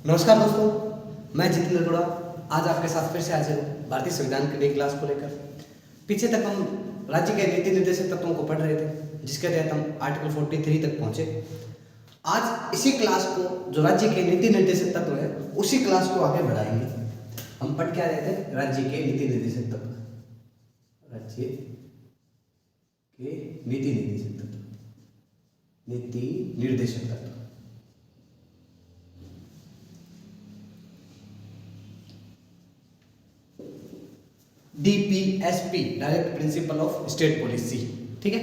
नमस्कार दोस्तों, मैं जितेंद्र गुड़ा आज आपके साथ फिर से हाजिर हूँ भारतीय संविधान की नई क्लास को लेकर। पीछे तक हम राज्य के नीति निर्देशक तत्वों को पढ़ रहे थे, जिसके तहत हम आर्टिकल 43 तक पहुंचे। आज इसी क्लास को, जो राज्य के नीति निर्देशक तत्व है, उसी क्लास को आगे बढ़ाएंगे। हम पढ़ क्या रहे थे? राज्य के नीति निर्देशक तत्व, राज्य के नीति निर्देशक तत्व, नीति निर्देशक तत्व। DPSP, direct principle of state policy. ठीक है,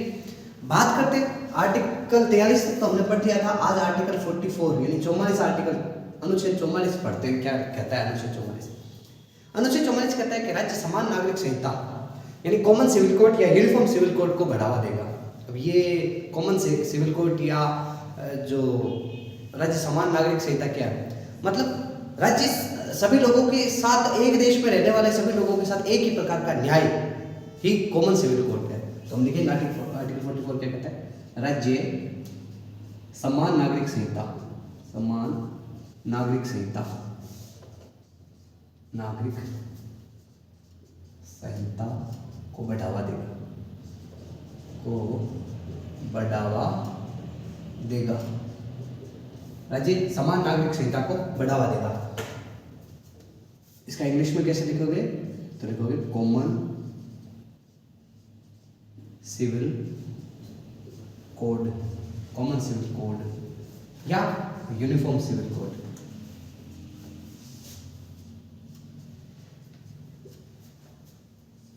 बात करते हैं आर्टिकल 43 तक तो हमने पढ़ लिया था। आज आर्टिकल 44 यानी 44 आर्टिकल, अनुच्छेद 44 पढ़ते हैं। क्या कहता है अनुच्छेद 44? अनुच्छेद 44 कहता है कि राज्य समान नागरिक संहिता यानी कॉमन सिविल कोड या यूनिफॉर्म सिविल कोड को बढ़ावा देगा। अब ये कॉमन सिविल कोड या जो राज्य समान नागरिक संहिता क्या है? मतलब राज्य सभी लोगों के साथ, एक देश में रहने वाले सभी लोगों के साथ एक ही प्रकार का न्याय ही कॉमन सिविल कोड है। तो हम लिखेंगे आर्टिकल 44 क्या कहता है? राज्य समान नागरिक संहिता, समान नागरिक संहिता, नागरिक संहिता को बढ़ावा देगा, को बढ़ावा देगा। राज्य समान नागरिक संहिता को बढ़ावा देगा। इसका इंग्लिश में कैसे लिखोगे? तो लिखोगे common civil code, common civil code या uniform civil code.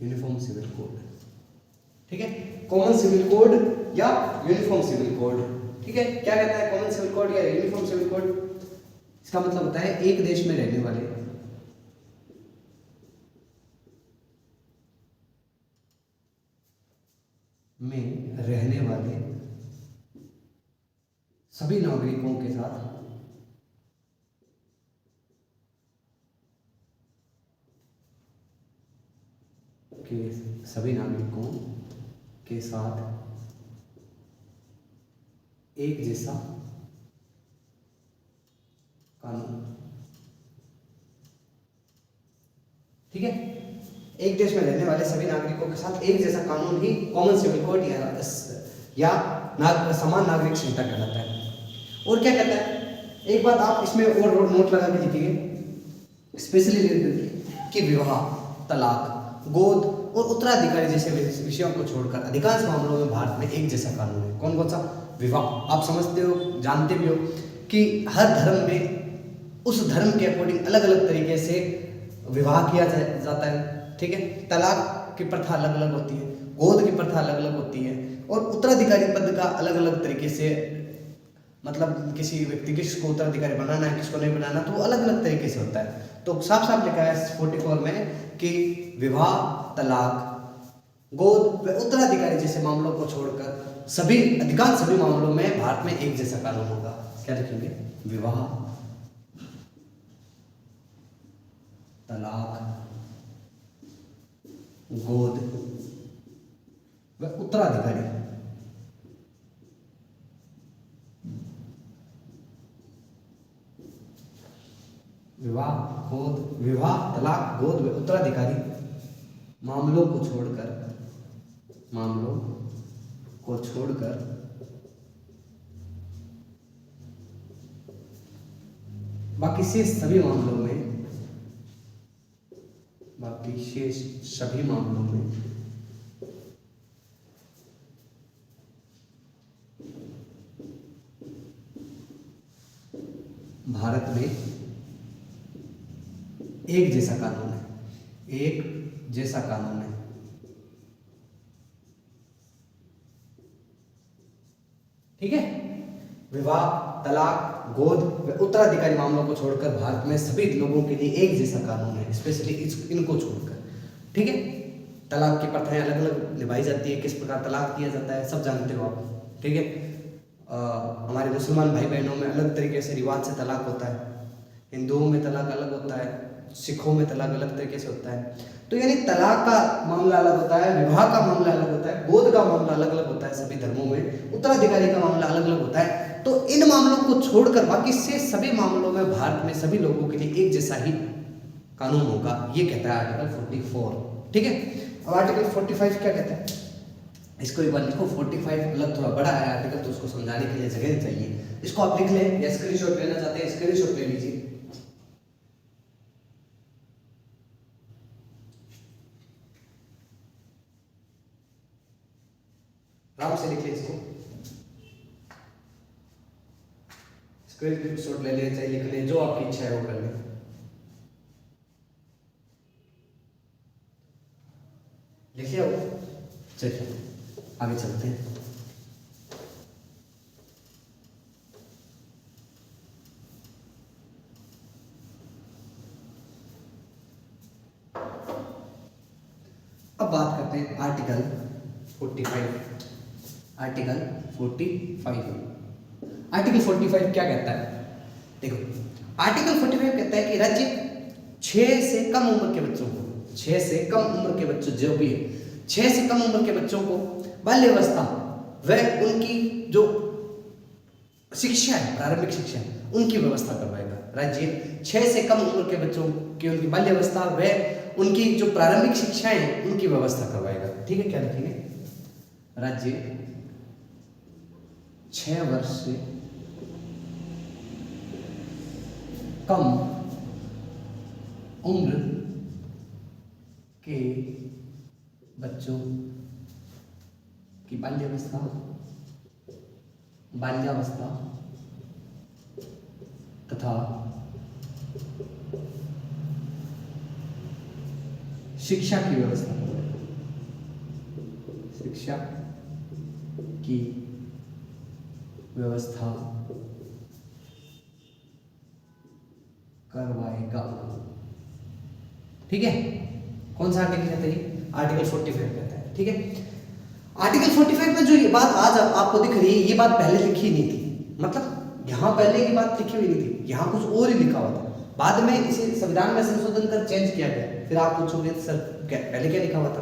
Uniform civil code, ठीक है, कॉमन सिविल कोड या यूनिफॉर्म सिविल कोड। ठीक है, क्या कहता है कॉमन सिविल कोड या यूनिफॉर्म सिविल कोड? इसका मतलब होता है एक देश में रहने वाले सभी नागरिकों के साथ एक जैसा कानून। ठीक है, एक देश में रहने वाले सभी नागरिकों के साथ एक जैसा कानून ही कॉमन सिविल कोड या समान नागरिक संहिता कहलाता है। और क्या कहता है? एक बात आप इसमें और नोट लगा के लिखिए, स्पेशली लिख दीजिए कि विवाह, तलाक, गोद और उत्तराधिकारी जैसे विषयों को छोड़कर अधिकांश मामलों में भारत में एक जैसा कानून है। कौन कौन सा? विवाह। आप समझते हो, जानते भी हो कि हर धर्म में उस धर्म के अकॉर्डिंग अलग अलग तरीके से विवाह किया जाता है। ठीक है, तलाक की प्रथा अलग अलग होती है, गोद की प्रथा अलग अलग होती है, और उत्तराधिकारी पद का अलग अलग तरीके से, मतलब किसी व्यक्ति किसको उत्तराधिकारी बनाना है, किसको नहीं बनाना, तो वो अलग अलग तरीके से होता है। तो साफ साफ लिखा है 44 में कि विवाह, तलाक, गोद व उत्तराधिकारी जैसे मामलों को छोड़कर अधिकांश सभी मामलों में भारत में एक जैसा कानून होगा। क्या लिखेंगे? विवाह, तलाक, गोद व उत्तराधिकारी। विवाह, तलाक, गोद व उत्तराधिकारी मामलों को छोड़कर बाकी शेष सभी मामलों में भारत में एक जैसा कानून है, एक जैसा कानून है। ठीक है, विवाह, तलाक, गोद व उत्तराधिकारी मामलों को छोड़कर भारत में सभी लोगों के लिए एक जैसा कानून है, स्पेशली इनको छोड़कर। ठीक है, तलाक की प्रथाएं अलग अलग निभाई जाती है, किस प्रकार तलाक दिया जाता है सब जानते हो आप। ठीक है, हमारे मुसलमान भाई बहनों में अलग तरीके से रिवाज से तलाक होता है, हिंदुओं में तलाक अलग होता है, सिखों में तलाक अलग तरीके से होता है। तो यानी तलाक का मामला अलग होता है, विवाह का मामला अलग होता है, गोद का मामला अलग अलग होता है सभी धर्मों में, उत्तराधिकारी का मामला अलग अलग होता है। तो इन मामलों को छोड़कर बाकी से सभी मामलों में भारत में सभी लोगों के लिए एक जैसा ही कानून होगा, ये कहता है आर्टिकल 44। ठीक है, अब आर्टिकल 45 क्या कहता है, इसको एक बार लिखो। 45 अलग थोड़ा बड़ा है आर्टिकल, तो उसको समझाने के लिए जगह चाहिए। इसको आप लिख लें या स्क्रीनशॉट लेना चाहते हैं स्क्रीनशॉट ले लीजिए। आराम से लिख ले इसको, स्क्रीनशॉट ले ले चाहे लिख ले, जो आपकी इच्छा है वो कर ले। लिख लिया हो, चलिए आगे चलते हैं। अब बात करते हैं आर्टिकल 45। आर्टिकल 45, आर्टिकल 45 क्या कहता है? देखो, आर्टिकल 45 कहता है कि राज्य 6 से कम उम्र के बच्चों को, 6 से कम उम्र के बच्चों जो भी है, 6 से कम उम्र के बच्चों को बाल्यावस्था व उनकी जो शिक्षा है, प्रारंभिक शिक्षा है, उनकी व्यवस्था करवाएगा। राज्य 6 से कम उम्र के बच्चों की उनकी बाल्यावस्था व उनकी जो प्रारंभिक शिक्षाएं हैं उनकी व्यवस्था करवाएगा। ठीक है, क्या लिखेंगे? राज्य 6 वर्ष से कम उम्र के बच्चों की बाल्यावस्था तथा शिक्षा की व्यवस्था, शिक्षा की व्यवस्था करवाएगा। ठीक है, कौन सा आर्टिकल कहता है? आर्टिकल 45 कहता है। ठीक है, आर्टिकल 45 में जो ये बात आज आपको दिख रही है, ये बात पहले लिखी नहीं थी। मतलब यहाँ पहले की बात लिखी हुई नहीं थी, यहाँ कुछ और ही लिखा हुआ था। बाद में इसे संविधान में संशोधन कर चेंज किया गया। फिर आप पूछोगे सर पहले क्या लिखा हुआ था?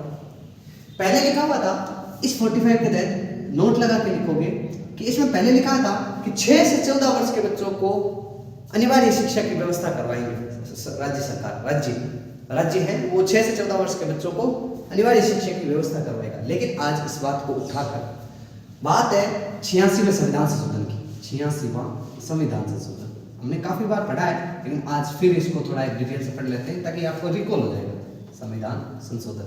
पहले लिखा हुआ था, इस 45 के तहत नोट लगा के लिखोगे कि इसमें पहले लिखा था कि 6 से 14 वर्ष के बच्चों को अनिवार्य शिक्षा की व्यवस्था करवाएंगे राज्य सरकार। राज्य है वो 6 से 14 वर्ष के बच्चों को अनिवार्य शिक्षा की व्यवस्था करवाएगा। लेकिन आज इस बात को उठाकर बात है 86वें संविधान संशोधन की। 86वां संविधान संशोधन हमने काफी बार पढ़ा है, लेकिन आज फिर इसको थोड़ा एक डिटेल से पढ़ लेते हैं ताकि आपको रिकॉल हो जाएगा। संविधान संशोधन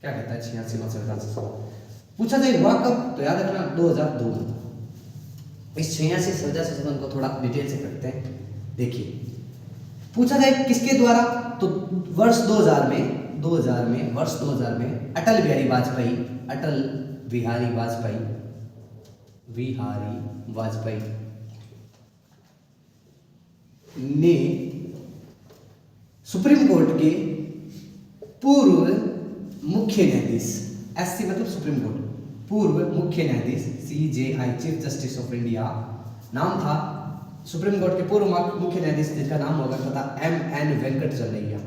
क्या कहता है? 86वां संविधान संशोधन पूछा जाए हुआ कब, तो याद रखना 2002 में। इस 86 संविधान संशोधन को थोड़ा डिटेल से पढ़ते हैं। देखिए, पूछा जाए किसके द्वारा, तो वर्ष 2000 में अटल बिहारी वाजपेयी ने सुप्रीम कोर्ट के पूर्व मुख्य न्यायाधीश, एससी मतलब सुप्रीम कोर्ट, पूर्व मुख्य न्यायाधीश CJI chief justice of India नाम था। सुप्रीम कोर्ट के पूर्व मुख्य न्यायाधीश जिसका नाम होगा था MN वेंकट चलैया।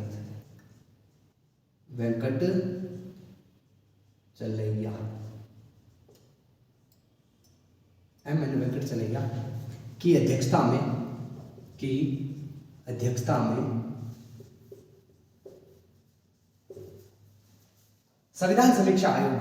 MN वेंकट चलैया की अध्यक्षता में संविधान समीक्षा आयोग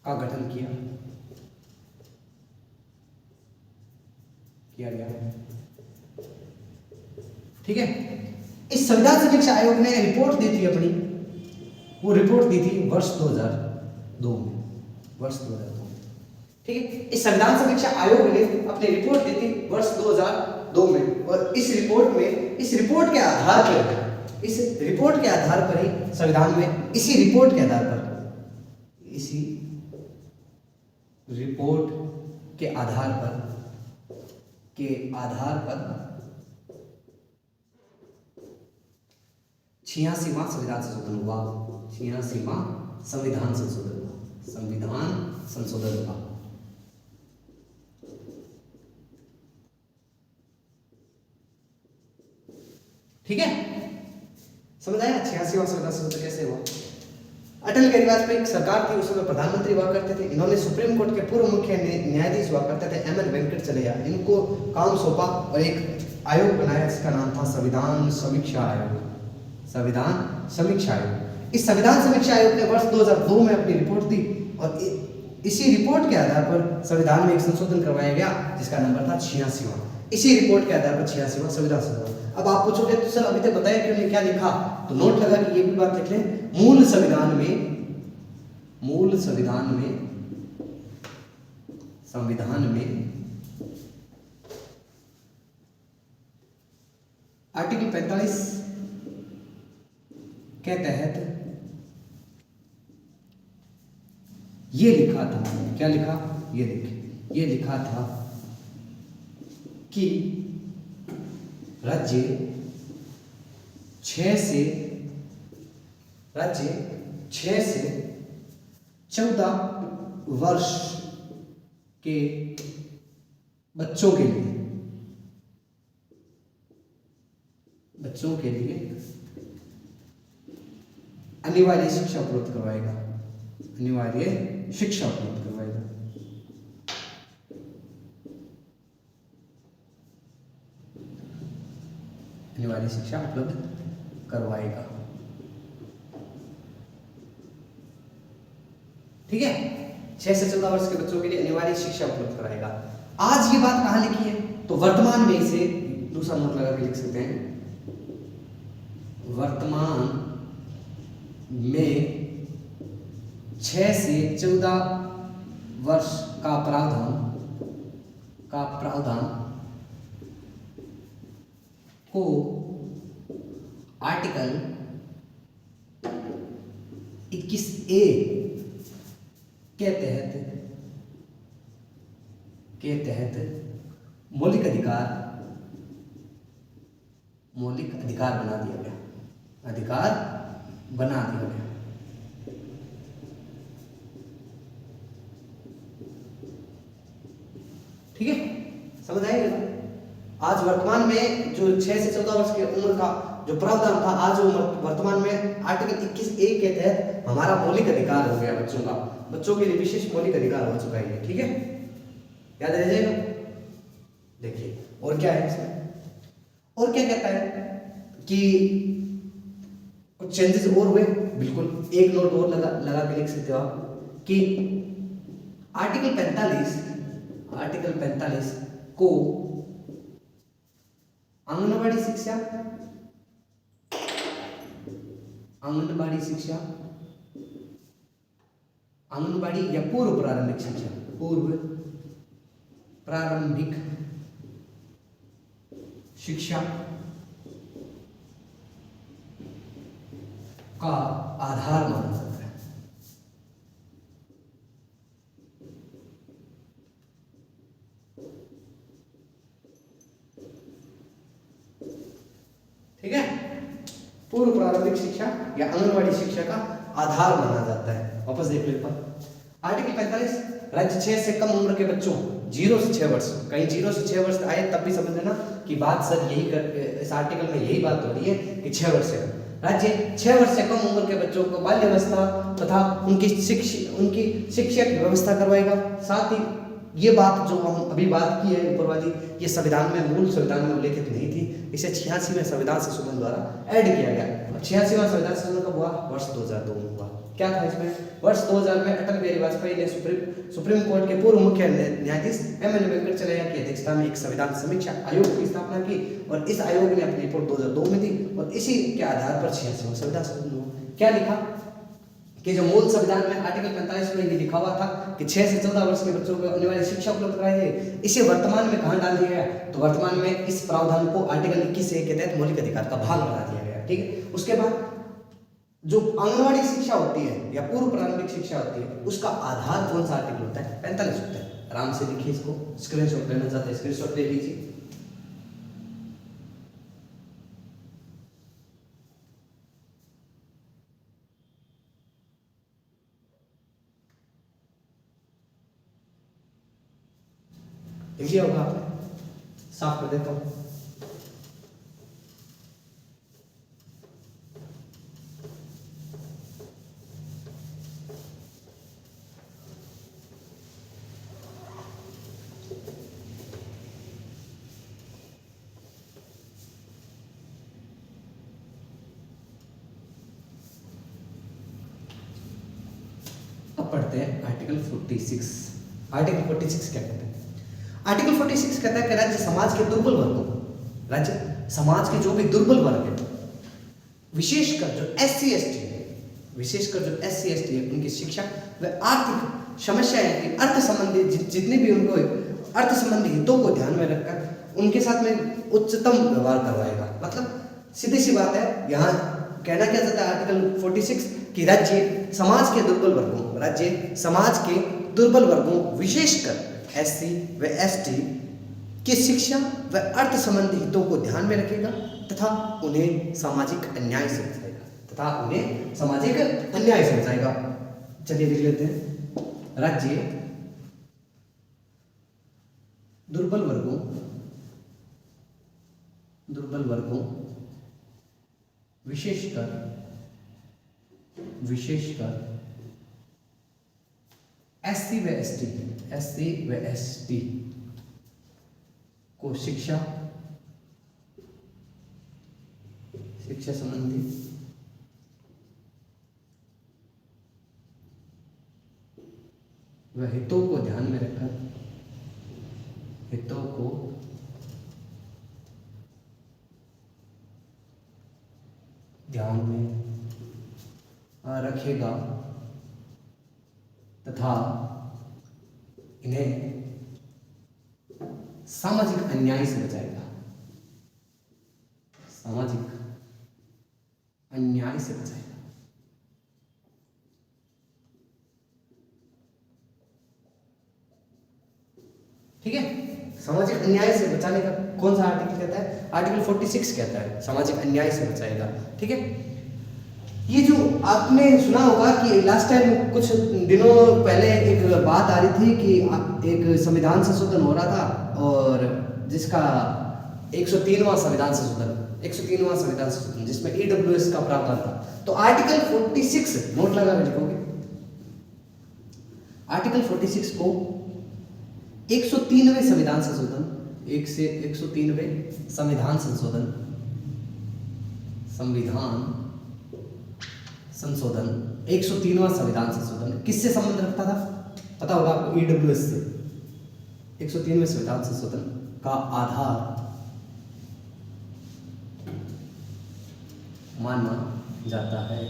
का गठन किया गया। ठीक है, इस संविधान समीक्षा आयोग ने रिपोर्ट दी थी अपनी, वो रिपोर्ट दी थी वर्ष 2002 में। ठीक है, इस संविधान समीक्षा आयोग ने अपनी रिपोर्ट दी थी वर्ष 2002 में। और इस रिपोर्ट के आधार पर ही संविधान में, इसी रिपोर्ट के आधार पर के आधार पर 86वां संविधान संशोधन हुआ। 86वां संविधान संशोधन हुआ। ठीक है, समझ आया? 86वां संविधान संशोधन कैसे हुआ? अटल बिहारी वाजपेयी सरकार थी, उस समय प्रधानमंत्री हुआ करते थे। इन्होंने सुप्रीम कोर्ट के पूर्व मुख्य न्यायाधीश हुआ करते थे एम एन वेंकटचलैया, इनको काम सौंपा और एक आयोग बनाया जिसका नाम था संविधान समीक्षा आयोग। संविधान समीक्षा आयोग। इस संविधान समीक्षा आयोग ने वर्ष 2002 में अपनी रिपोर्ट दी और इसी रिपोर्ट के आधार पर संविधान में एक संशोधन करवाया गया जिसका नंबर था 86वां। इसी रिपोर्ट के आधार पर 86वां संविधान संशोधन। अब आप पूछोगे तो सर अभी तक बताया क्यों नहीं, क्या लिखा? तो नोट लगा कि ये भी बात लिख लें, मूल संविधान में आर्टिकल 45 के तहत ये लिखा था, क्या लिखा? ये लिखा था कि राज्य 6 से 14 वर्ष के बच्चों के लिए अनिवार्य शिक्षा उपलब्ध करवाएगा। अनिवार्य शिक्षा उपलब्ध करवाएगा। अनिवार्य शिक्षा उपलब्ध करवाएगा। ठीक है, 6 से 14 वर्ष के बच्चों के लिए अनिवार्य शिक्षा उपलब्ध कराएगा। आज ये बात कहां लिखी है? तो वर्तमान में इसे दूसरा नोट लगा के लिख सकते हैं, वर्तमान में 6 से 14 वर्ष का प्रावधान को आर्टिकल 21A के तहत मौलिक अधिकार बना दिया गया। ठीक है, समझ आएगा? आज वर्तमान में जो 6 से 14 वर्ष की उम्र का जो प्रावधान था, आज वो वर्तमान में आर्टिकल 21A के तहत हमारा मौलिक अधिकार हो गया बच्चों के लिए विशेष मौलिक अधिकार हो चुका है। ठीक है, याद रह जाएगा। देखिए और क्या है इसमें, और क्या कहता है कि कुछ चेंजेस और हुए। बिल्कुल एक नोट और लगा के लिख सकते हो आप कि आर्टिकल 45 को आंगनबाड़ी या पूर्व प्रारंभिक शिक्षा का आधार माना जाता है। ठीक है, पूर्व प्रारंभिक शिक्षा या आंगनबाड़ी शिक्षा का आधार माना जाता है। वापस देख लो एक बार, आर्टिकल 45 राज्य 6 से कम उम्र के बच्चों 0 से 6 वर्ष, कहीं 0 से 6 वर्ष आए तब भी समझ लेना कि बात सर इस आर्टिकल में यही बात हो रही है कि 6 वर्ष से राज्य 6 वर्ष से कम उम्र के बच्चों को बाल्यावस्था तथा उनकी शिक्षा की व्यवस्था करवाएगा। साथ ही ये बात जो हम अभी बात की है ऊपर वाली, ये मूल संविधान में उल्लेखित नहीं थी, इसे 86वें संविधान संशोधन द्वारा ऐड किया गया। 86वां संविधान संशोधन कब हुआ? वर्ष 2002 में हुआ। क्या था इसमें? वर्ष 2000 में अटल बिहारी वाजपेयी ने सुप्रीम कोर्ट के पूर्व मुख्य न्यायाधीश एम एन वेंकटचलैया की अध्यक्षता में एक संविधान समीक्षा आयोग की स्थापना की और इस आयोग ने अपनी रिपोर्ट 2002 में दी और इसी के आधार पर 86वां संविधान संशोधन हुआ। क्या लिखा कि जो मूल संविधान में आर्टिकल 45 में ये लिखा हुआ था कि 6 से 14 वर्ष के बच्चों को अनिवार्य शिक्षा उपलब्ध कराई जाए, इसे वर्तमान में कहां डाल दिया गया? तो वर्तमान में इस प्रावधान को आर्टिकल 21A के तहत मौलिक अधिकार का भाग बना दिया गया। ठीक है, उसके बाद जो आंगनवाड़ी शिक्षा होती है या पूर्व प्रारंभिक शिक्षा होती है उसका आधार कौन सा आर्टिकल होता है? 45 होता है। आराम से लिखिए, इसको स्क्रीनशॉट लेना चाहते हैं स्क्रीनशॉट ले लीजिए। लिख लिया होगा आपने, साफ कर देता हूं। अब पढ़ते हैं आर्टिकल 46। आर्टिकल 46 क्या कहते हैं? आर्टिकल 46 कहता है कि राज्य समाज के दुर्बल वर्गों, राज्य समाज के जो भी दुर्बल वर्ग है, विशेषकर जो SC ST है, विशेषकर जो SC ST है, उनकी शिक्षा व आर्थिक समस्याएं कि अर्थ संबंधी जितने भी उनको अर्थ संबंधी हितों को ध्यान में रखकर उनके साथ में उच्चतम व्यवहार करवाएगा। मतलब सीधी सी बात है, यहाँ कहना क्या चाहता है आर्टिकल 46 कि राज्य समाज के दुर्बल वर्गों, राज्य समाज के दुर्बल वर्गों विशेषकर SC व ST की शिक्षा व अर्थ संबंधी हितों को ध्यान में रखेगा तथा उन्हें सामाजिक अन्याय से बचाएगा। चलिए लिख लेते हैं। राज्य दुर्बल वर्गों विशेषकर SC व ST को शिक्षा संबंधी व हितों को ध्यान में रखकर रखेगा तथा इन्हें सामाजिक अन्याय से बचाएगा। ठीक है, सामाजिक अन्याय से बचाने का कौन सा आर्टिकल कहता है? आर्टिकल 46 कहता है सामाजिक अन्याय से बचाएगा। ठीक है, ये जो आपने सुना होगा कि लास्ट टाइम कुछ दिनों पहले एक बात आ रही थी कि एक संविधान संशोधन हो रहा था और जिसका 103वां संविधान संशोधन जिसमें EWS का प्रावधान था। तो आर्टिकल 46 नोट लगा के लिखोगे, आर्टिकल 46 को 103वें संविधान संशोधन 103वें संविधान संशोधन 103वां संविधान संशोधन किससे संबंध रखता था? पता होगा आपको, EWS से। 103वें संविधान संशोधन का आधार माना जाता है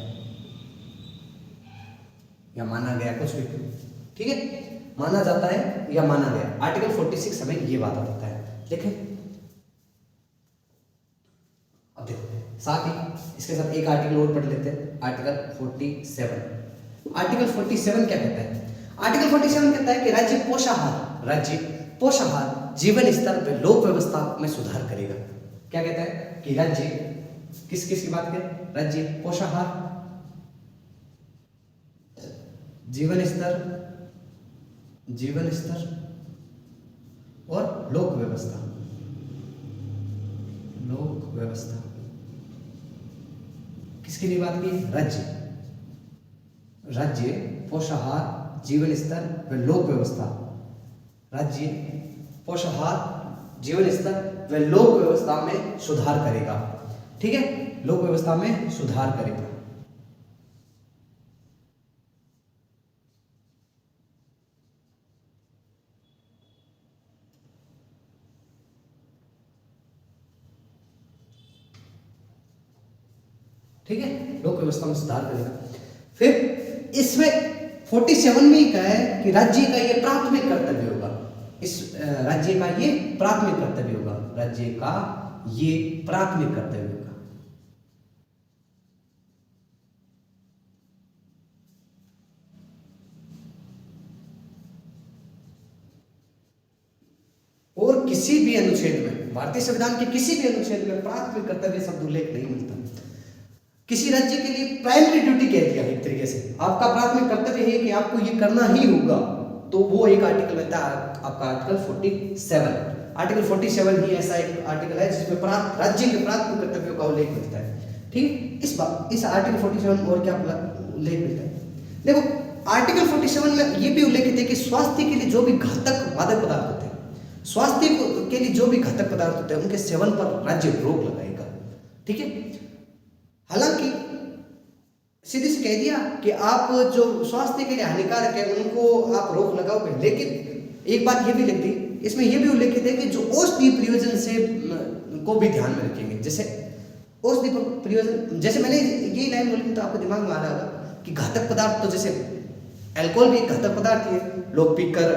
या माना गया, कुछ भी, ठीक है, माना जाता है या माना गया। आर्टिकल 46 हमें ये बात बताता है। देखें, अब देखो साथ ही इसके साथ एक आर्टिकल और पढ़ लेते हैं, आर्टिकल 47। आर्टिकल 47 क्या कहता है? आर्टिकल 47 कहता है कि राज्य पोषाहार जीवन स्तर पर लोक व्यवस्था में सुधार करेगा। क्या कहता है कि राज्य किस की बात करें? राज्य पोषाहार जीवन स्तर और लोक व्यवस्था किसके लिए बात की? राज्य पोषाहार जीवन स्तर व लोक व्यवस्था, राज्य पोषाहार जीवन स्तर व लोक व्यवस्था में सुधार करेगा। ठीक है, लोक व्यवस्था में सुधार करेगा। ठीक है, लोक व्यवस्था में सुधार करेगा। फिर इसमें 47 में ही कहा है कि राज्य का ये प्राथमिक कर्तव्य होगा। राज्य का ये प्राथमिक कर्तव्य होगा। और किसी भी अनुच्छेद में, भारतीय संविधान के किसी भी अनुच्छेद में प्राथमिक कर्तव्य शब्द उल्लेख नहीं मिलता। किसी राज्य के लिए प्राइमरी ड्यूटी कह दिया एक तरीके से, आपका प्राथमिक कर्तव्य है कि आपको ये करना ही होगा, तो वो एक आर्टिकल बनता है आपका आर्टिकल 47। आर्टिकल 47 ही ऐसा एक आर्टिकल है जिसमें राज्य के प्राथमिक कर्तव्यों का उल्लेख मिलता है। ठीक, इस आर्टिकल 47 और क्या उल्लेख मिलता है? देखो, आर्टिकल 47 में ये भी उल्लेखित है कि स्वास्थ्य के लिए जो भी घातक मादक पदार्थ होते हैं, स्वास्थ्य के लिए जो भी घातक पदार्थ होते हैं, उनके सेवन पर राज्य रोक लगाएगा। ठीक है, हालांकि सीधे से कह दिया कि आप जो स्वास्थ्य के लिए हानिकारक है उनको आप रोक लगाओगे, लेकिन एक बात ये भी लिख दी, इसमें ये भी उल्लेखित है कि जो औषधि प्रयोजन से को भी ध्यान में रखेंगे। जैसे औषधि प्रयोजन, जैसे मैंने ये लाइन बोली तो आपको दिमाग में आ रहा होगा कि घातक पदार्थ, तो जैसे अल्कोहल भी एक घातक पदार्थ ही है, लोग पीकर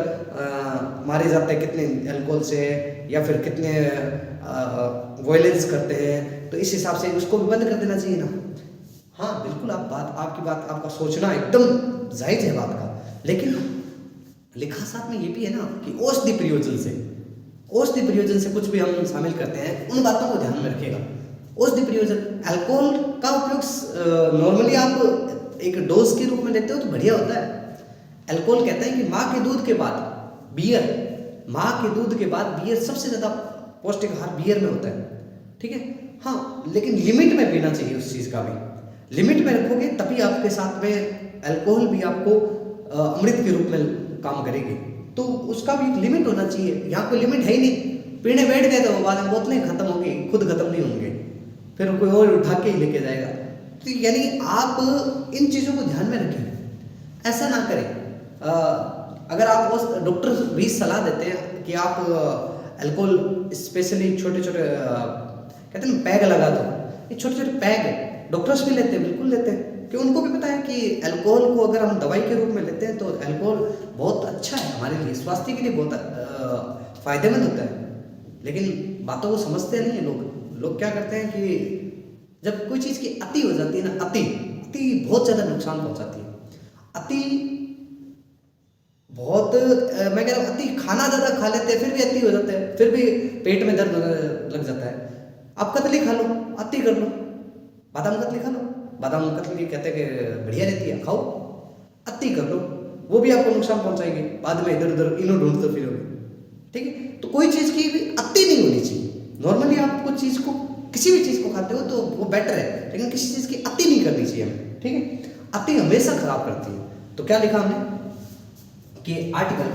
मारे जाते हैं कितने अल्कोहल से, या फिर कितने वायलेंस करते हैं, तो इस हिसाब से उसको भी बंद कर देना चाहिए ना। हाँ बिल्कुल, आपकी बात, आपका सोचना एकदम जायज है बात का, लेकिन लिखा साथ में ये भी है ना कि औषधि प्रयोजन से कुछ भी हम शामिल करते हैं उन बातों को ध्यान में रखेगा। औषधि प्रयोजन, अल्कोहल का उपयोग नॉर्मली आप एक डोज के रूप में लेते हो तो बढ़िया होता है। अल्कोहल कहते हैं कि माँ के दूध के बाद बियर सबसे ज्यादा पौष्टिक आहार बियर में होता है, ठीक है। हाँ, लेकिन लिमिट में पीना चाहिए उस चीज का भी, लिमिट में रखोगे तभी आपके साथ में अल्कोहल भी आपको अमृत के रूप में काम करेगी, तो उसका भी एक लिमिट होना चाहिए। यहाँ कोई लिमिट है ही नहीं, पीने बैठ गए तो बाद में बोतलें खत्म होंगी, खुद खत्म नहीं होंगे, फिर कोई और उठा के ही लेके जाएगा। तो यानी आप इन चीज़ों को ध्यान में रखें, ऐसा ना करें। अगर आप डॉक्टर भी सलाह देते हैं कि आप अल्कोहल स्पेशली छोटे छोटे कहते हैं पैग लगा दो, ये छोटे छोटे पैग डॉक्टर्स भी लेते हैं, बिल्कुल लेते हैं, कि उनको भी पता है कि अल्कोहल को अगर हम दवाई के रूप में लेते हैं तो अल्कोहल बहुत अच्छा है हमारे लिए, स्वास्थ्य के लिए बहुत फायदेमंद होता है। लेकिन बातों को समझते नहीं है लोग क्या करते हैं कि जब कोई चीज़ की अति हो जाती है ना, अति बहुत ज़्यादा नुकसान पहुंचाती है। अति बहुत मैं कह रहा हूँ, अति खाना ज़्यादा खा लेते हैं फिर भी अति हो जाता है, फिर भी पेट में दर्द लग जाता है। आप कतली खा लो, अति कर लो, बादाम कतली खा लो, बादाम कतली कहते हैं कि बढ़िया रहती है, खाओ, अति कर लो, वो भी आपको नुकसान पहुंचाएगी, बाद में इधर उधर इन्हों ढूंढते फिरोगे, ठीक है। तो कोई चीज़ की भी अति नहीं होनी चाहिए। नॉर्मली आप कुछ चीज़ को, किसी भी चीज़ को खाते हो तो वो बेटर है, लेकिन किसी चीज़ की अति नहीं करनी चाहिए हमें, ठीक है। अति हमेशा खराब करती है। तो क्या लिखा हमने कि आर्टिकल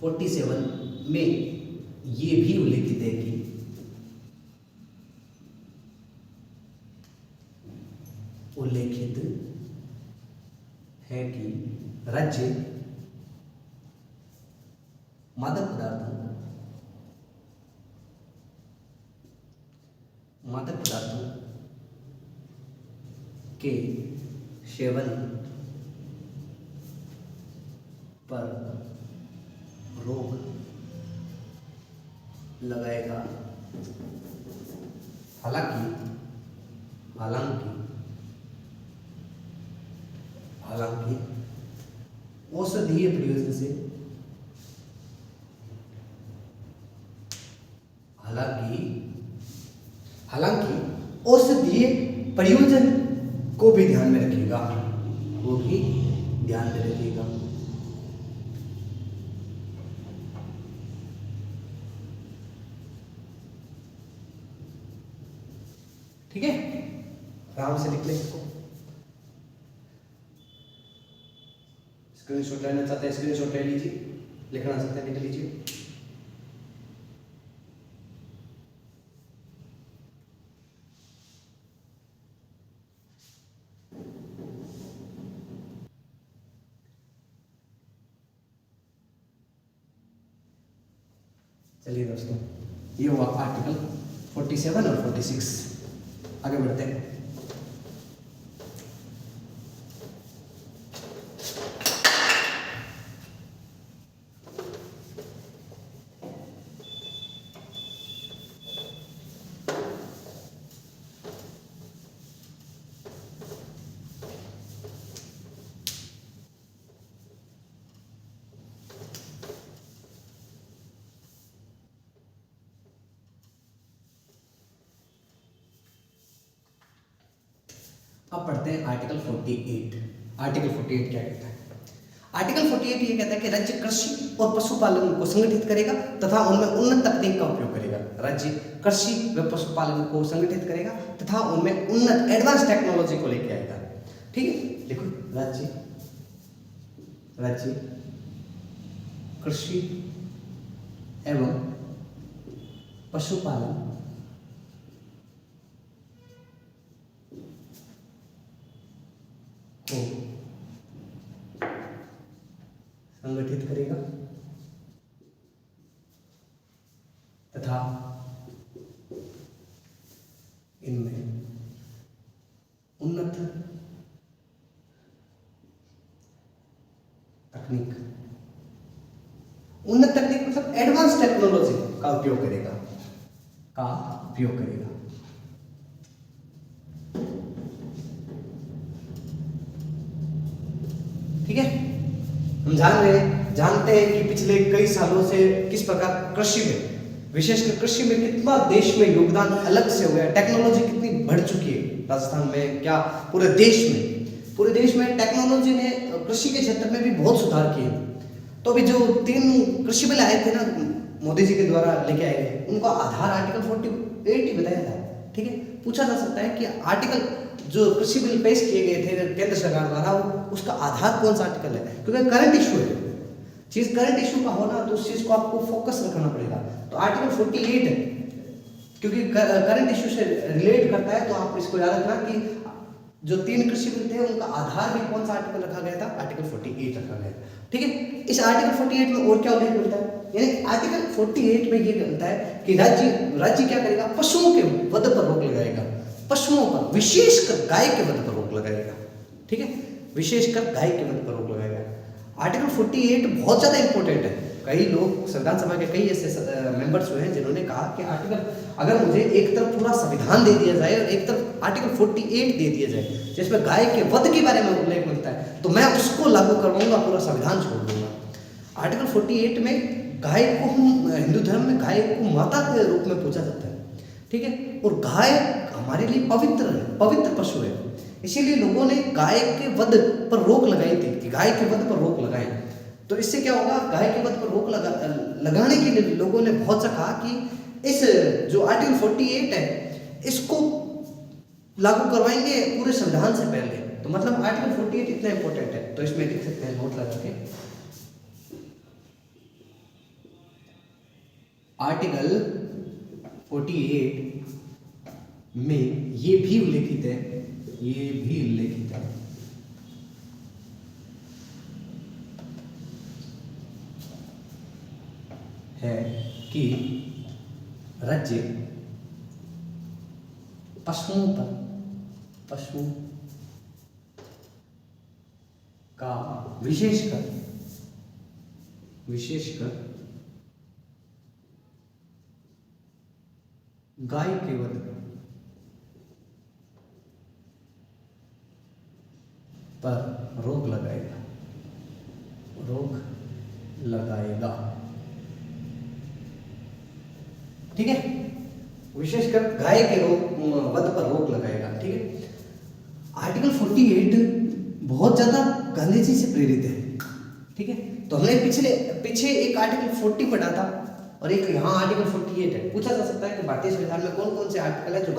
47 में ये भी उल्लेखित है कि राज्य मादक पदार्थों के सेवन पर रोक लगाएगा। हालांकि औषधीय प्रयोजन से हालांकि औषधीय प्रयोजन को भी ध्यान में रखिएगा, ठीक है। आराम से लिख लें इसको, स्क्रीनशॉट लेना चाहते हैं स्क्रीनशॉट ले लीजिए, लिखना चाहते हैं लिख लीजिए। चलिए दोस्तों, ये हुआ आर्टिकल 47 और 46। आगे बढ़ते हैं। अब पढ़ते हैं आर्टिकल 48। आर्टिकल 48 क्या कहता है? आर्टिकल 48 ये कहता है कि राज्य कृषि और पशुपालन को संगठित करेगा तथा उनमें उन्नत तकनीक का उपयोग करेगा। राज्य कृषि व पशुपालन को संगठित करेगा तथा उनमें उन्नत एडवांस टेक्नोलॉजी को लेके आएगा। ठीक है, देखो, राज्य कृषि एवं पशुपालन तथा इनमें उन्नत तकनीक मतलब एडवांस टेक्नोलॉजी का उपयोग करेगा ठीक है। हम जानते हैं कि पिछले कई सालों से किस प्रकार कृषि में, विशेषकर कृषि में कितना देश में योगदान अलग से हो गया, टेक्नोलॉजी कितनी बढ़ चुकी है राजस्थान में, क्या पूरे देश में टेक्नोलॉजी ने कृषि के क्षेत्र में भी बहुत सुधार किए। तो अभी जो 3 कृषि बिल आए थे ना, मोदी जी के द्वारा लेके आए थे, उनको आधार आर्टिकल 48 ही बताया था। ठीक है, पूछा जा सकता है कि आर्टिकल जो कृषि बिल पेश किए गए थे केंद्र सरकार द्वारा, उसका आधार कौन सा आर्टिकल है, क्योंकि करंट इशू है, चीज करंट इशू का होना तो उस चीज को आपको फोकस रखना पड़ेगा। तो आर्टिकल 48 है, क्योंकि करंट इशू से रिलेट करता है, तो आप इसको याद रखना कि जो 3 कृषि बिल थे उनका आधार भी कौन सा आर्टिकल रखा गया था, आर्टिकल 48 रखा गया। ठीक है, इस आर्टिकल 48 में और क्या उल्लेख मिलता है, यानी आर्टिकल 48 में ये मिलता है कि राज्य क्या करेगा, पशुओं के वध पर रोक लगाएगा, पशुओं पर, विशेषकर गाय के वध पर रोक लगाएगा। ठीक है, विशेषकर गाय के वध पर रोक लगाएगा। आर्टिकल 48 बहुत ज्यादा इंपॉर्टेंट है। कई लोग, संविधान सभा के कई ऐसे मेंबर्स हुए हैं जिन्होंने कहा कि आर्टिकल, अगर मुझे एक तरफ पूरा संविधान दे दिया जाए और एक तरफ आर्टिकल 48 दे दिया जाए जिसमें गाय के वध के बारे में उल्लेख मिलता है, तो मैं उसको लागू करवाऊंगा, पूरा संविधान छोड़ दूंगा। आर्टिकल 48 में गाय को, हम हिंदू धर्म में गाय को माता के रूप में पूजा जाता है। ठीक है, और गाय हमारे लिए पवित्र पशु है, इसीलिए लोगों ने गाय के वध पर रोक लगाई थी कि गाय के वध पर रोक लगाएं। तो इससे क्या होगा, गाय के वध पर रोक लगाने के लिए लोगों ने बहुत सा कहा कि इस जो आर्टिकल 48 है इसको लागू करवाएंगे पूरे संविधान से पहले। तो मतलब आर्टिकल 48 इतना इंपॉर्टेंट है, तो इसमें लिख सकते हैं नोट लगा के, आर्टिकल 48 में ये भी उल्लेखित है कि राज्य पशुओं का विशेषकर गाय के वध पर रोक लगाएगा। ठीक है, विशेषकर गाय के वध पर रोक लगाएगा। ठीक है, आर्टिकल 48 बहुत ज्यादा गांधी जी से प्रेरित है। ठीक है, तो हमने पीछे एक आर्टिकल 40 पढ़ा था और एक यहाँ आर्टिकल 48 है। पूछा जा सकता है कि भारतीय संविधान में कौन कौन से आर्टिकल है जो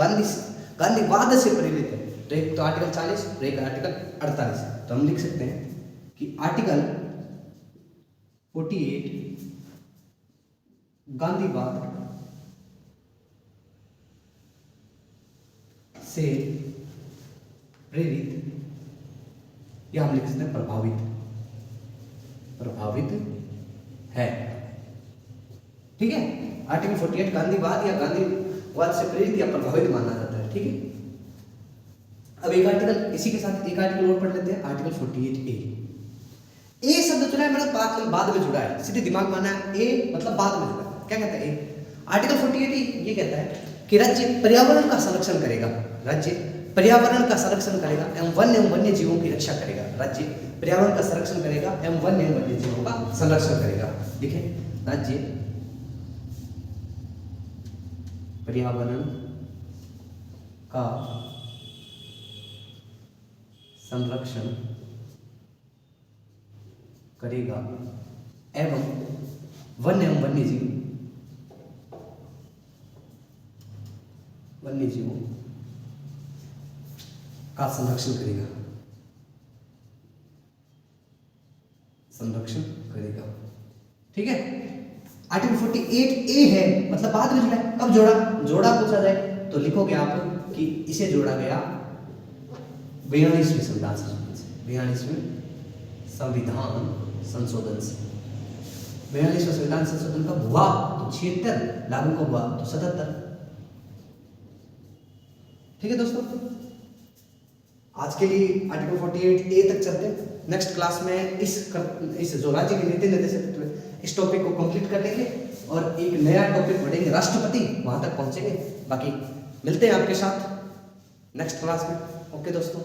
गांधीवाद से प्रेरित है। तो एक तो आर्टिकल 40 और एक आर्टिकल 48। तो हम लिख सकते हैं कि आर्टिकल 48 गांधीवाद से प्रेरित, या हम लिख सकते हैं प्रभावित है। ठीक है, आर्टिकल 48 गांधीवाद या गांधीवाद से प्रेरित या प्रभावित माना जाता है। ठीक है, अब एक आर्टिकल, इसी के साथ एक आर्टिकल और पढ़ लेते हैं, आर्टिकल 48A। ए शब्द जुड़ा है मेरा बाद में जुड़ा है, सीधे दिमाग माना है, ए मतलब बाद में जुड़ा है। क्या कहता है ए? आर्टिकल 48 ये कहता है कि राज्य पर्यावरण का संरक्षण करेगा, एवं वन्य जीवों की रक्षा करेगा। राज्य पर्यावरण का संरक्षण करेगा एवं वन्य जीवों का संरक्षण करेगा। ठीक है, राज्य पर्यावरण का संरक्षण करेगा एवं वन्य जीवों का संरक्षण करेगा। ठीक है, आर्टिकल 48A है, मतलब बाद में जुड़ा है। कब जोड़ा पूछा जाए तो लिखोगे आप कि इसे जोड़ा गया 42वें संविधान संशोधन से। 42वें संविधान संशोधन से 42वां संविधान संशोधन कब हुआ? तो 76, लागू कब हुआ तो 77। ठीक है दोस्तों, आज के लिए आर्टिकल 48A तक चलते हैं। नेक्स्ट क्लास में इस जो राज्य के नीति निर्देशक तत्व है, इस टॉपिक को कंप्लीट कर लेंगे और एक नया टॉपिक पढ़ेंगे राष्ट्रपति, वहां तक पहुंचेंगे। बाकी मिलते हैं आपके साथ नेक्स्ट क्लास में। ओके दोस्तों।